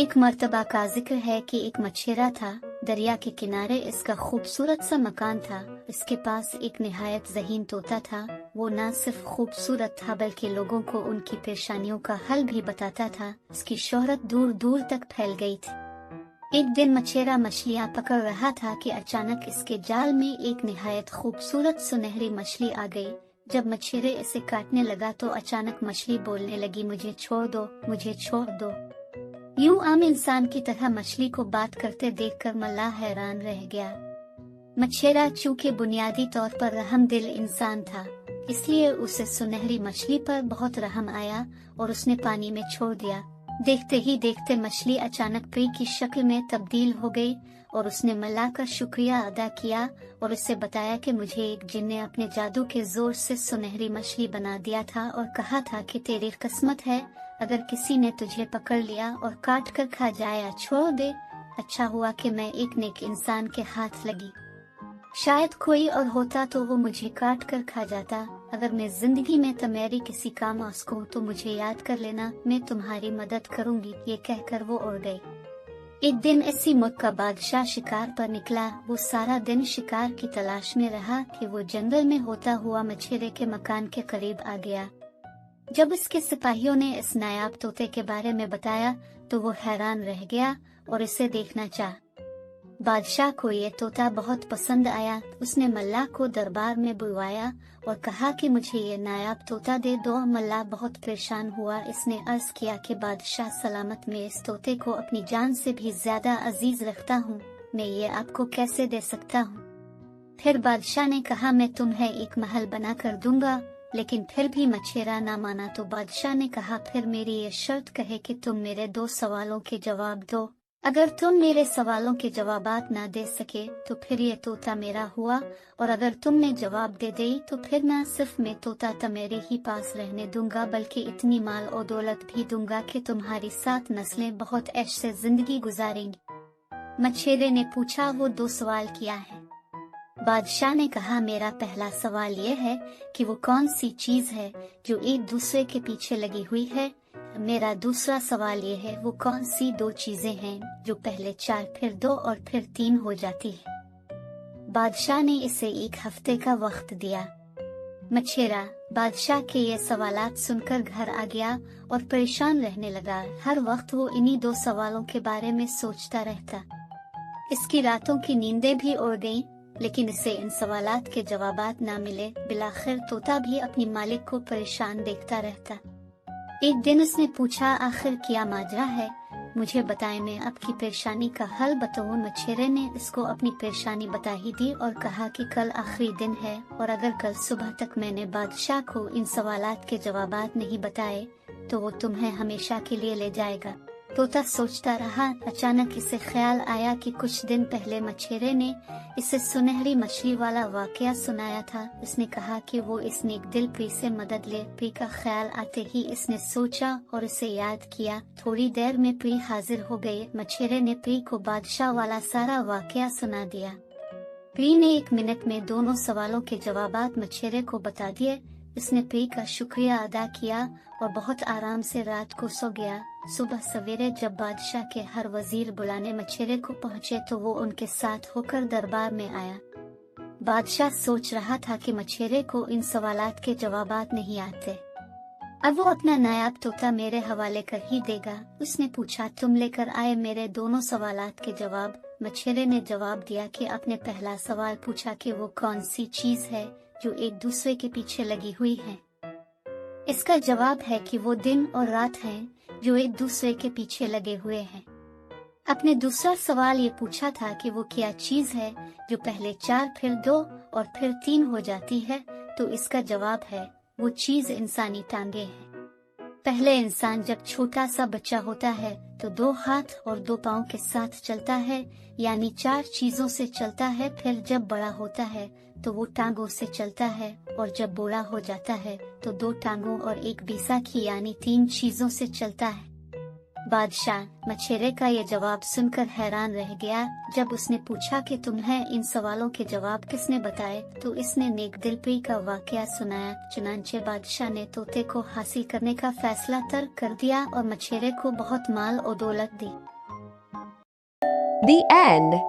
एक मर्तबा का जिक्र है कि एक मछेरा था। दरिया के किनारे इसका खूबसूरत सा मकान था। इसके पास एक निहायत ज़हीन तोता था। वो न सिर्फ खूबसूरत था बल्कि लोगों को उनकी परेशानियों का हल भी बताता था। इसकी शोहरत दूर दूर तक फैल गई थी। एक दिन मछेरा मछलियाँ पकड़ रहा था कि अचानक इसके जाल में एक निहायत खूबसूरत सुनहरी मछली आ गई। जब मछेरे इसे काटने लगा तो अचानक मछली बोलने लगी, मुझे छोड़ दो, मुझे छोड़ दो। यूं आम इंसान की तरह मछली को बात करते देखकर मल्लाह हैरान रह गया। मछेरा चूंकि बुनियादी तौर पर रहमदिल इंसान था, इसलिए उसे सुनहरी मछली पर बहुत रहम आया और उसने पानी में छोड़ दिया। देखते ही देखते मछली अचानक परी की शक्ल में तब्दील हो गई और उसने मल्लाह का शुक्रिया अदा किया और उससे बताया कि मुझे एक जिन ने अपने जादू के जोर से सुनहरी मछली बना दिया था और कहा था कि तेरी किस्मत है अगर किसी ने तुझे पकड़ लिया और काट कर खा जाए या छोड़ दे। अच्छा हुआ कि मैं एक नेक इंसान के हाथ लगी। शायद कोई और होता तो वो मुझे काट कर खा जाता। अगर मैं जिंदगी में तुम्हारी किसी काम आ सकूं तो मुझे याद कर लेना, मैं तुम्हारी मदद करूंगी। ये कहकर वो उड़ गई। एक दिन इसी मुल्क का बादशाह शिकार पर निकला। वो सारा दिन शिकार की तलाश में रहा कि वो जंगल में होता हुआ मछेरे के मकान के करीब आ गया। जब उसके सिपाहियों ने इस नायाब तोते के बारे में बताया तो वो हैरान रह गया और इसे देखना चाहा। बादशाह को ये तोता बहुत पसंद आया। उसने मल्लाह को दरबार में बुलवाया और कहा कि मुझे ये नायाब तोता दे दो। मल्लाह बहुत परेशान हुआ। इसने अर्ज किया कि बादशाह सलामत, मैं इस तोते को अपनी जान से भी ज्यादा अजीज रखता हूँ, मैं ये आपको कैसे दे सकता हूँ। फिर बादशाह ने कहा, मैं तुम्हें एक महल बना कर दूंगा। लेकिन फिर भी मछेरा ना माना तो बादशाह ने कहा, फिर मेरी ये शर्त कहे कि तुम मेरे 2 सवालों के जवाब दो। अगर तुम मेरे सवालों के जवाबात ना दे सके तो फिर ये तोता मेरा हुआ, और अगर तुमने जवाब दे दी तो फिर न सिर्फ मैं तोता तुम्हारे ही पास रहने दूंगा बल्कि इतनी माल और दौलत भी दूंगा कि तुम्हारी 7 नस्लें बहुत ऐश से जिंदगी गुजारेंगी। मछेरे ने पूछा, वो 2 सवाल क्या है? बादशाह ने कहा, मेरा पहला सवाल ये है कि वो कौन सी चीज है जो एक दूसरे के पीछे लगी हुई है। मेरा दूसरा सवाल ये है, वो कौन सी 2 चीजें हैं जो पहले 4 फिर 2 और फिर 3 हो जाती है। बादशाह ने इसे 1 हफ्ते का वक्त दिया। मछेरा बादशाह के ये सवालात सुनकर घर आ गया और परेशान रहने लगा। हर वक्त वो इन्हीं 2 सवालों के बारे में सोचता रहता। इसकी रातों की नींदें भी उड़ गईं, लेकिन इसे इन सवालात के जवाबात ना मिले। बिलाखिर तोता भी अपनी मालिक को परेशान देखता रहता। एक दिन उसने पूछा, आखिर क्या माजरा है, मुझे बताएं, मैं आपकी परेशानी का हल बताऊं। मछेरे ने इसको अपनी परेशानी बता ही दी और कहा कि कल आखिरी दिन है और अगर कल सुबह तक मैंने बादशाह को इन सवालात के जवाबात नहीं बताए तो वो तुम्हें हमेशा के लिए ले जाएगा। तोता सोचता रहा। अचानक इसे ख्याल आया कि कुछ दिन पहले मछेरे ने इसे सुनहरी मछली वाला वाकया सुनाया था। इसने कहा कि वो इस नेक दिल परी से मदद ले। परी का ख्याल आते ही इसने सोचा और इसे याद किया। थोड़ी देर में परी हाजिर हो गई। मछेरे ने परी को बादशाह वाला सारा वाकया सुना दिया। परी ने 1 मिनट में दोनों सवालों के जवाबात मछेरे को बता दिए। इसने परी का शुक्रिया अदा किया और बहुत आराम से रात को सो गया। सुबह सवेरे जब बादशाह के हर वजीर बुलाने मछेरे को पहुँचे तो वो उनके साथ होकर दरबार में आया। बादशाह सोच रहा था कि मछेरे को इन सवालात के जवाबात नहीं आते, अब वो अपना नायाब तोता मेरे हवाले कर ही देगा। उसने पूछा, तुम लेकर आए मेरे दोनों सवालात के जवाब? मछेरे ने जवाब दिया कि आपने पहला सवाल पूछा कि वो कौन सी चीज है जो एक दूसरे के पीछे लगी हुई है। इसका जवाब है कि वो दिन और रात हैं जो एक दूसरे के पीछे लगे हुए हैं। अपने दूसरा सवाल ये पूछा था कि वो क्या चीज है जो पहले 4 फिर 2 और फिर 3 हो जाती है, तो इसका जवाब है वो चीज इंसानी टांगे हैं। पहले इंसान जब छोटा सा बच्चा होता है तो 2 हाथ और 2 पाँव के साथ चलता है, यानी 4 चीजों से चलता है। फिर जब बड़ा होता है तो वो टांगों से चलता है और जब बूढ़ा हो जाता है तो 2 टांगों और 1 बैसाखी यानी 3 चीजों से चलता है। बादशाह मछेरे का ये जवाब सुनकर हैरान रह गया। जब उसने पूछा कि तुम्हें इन सवालों के जवाब किसने बताए तो इसने नेक दिल परी का वाकया सुनाया। चुनांचे बादशाह ने तोते को हासिल करने का फैसला तर्क कर दिया और मछेरे को बहुत माल और दौलत दी। The end.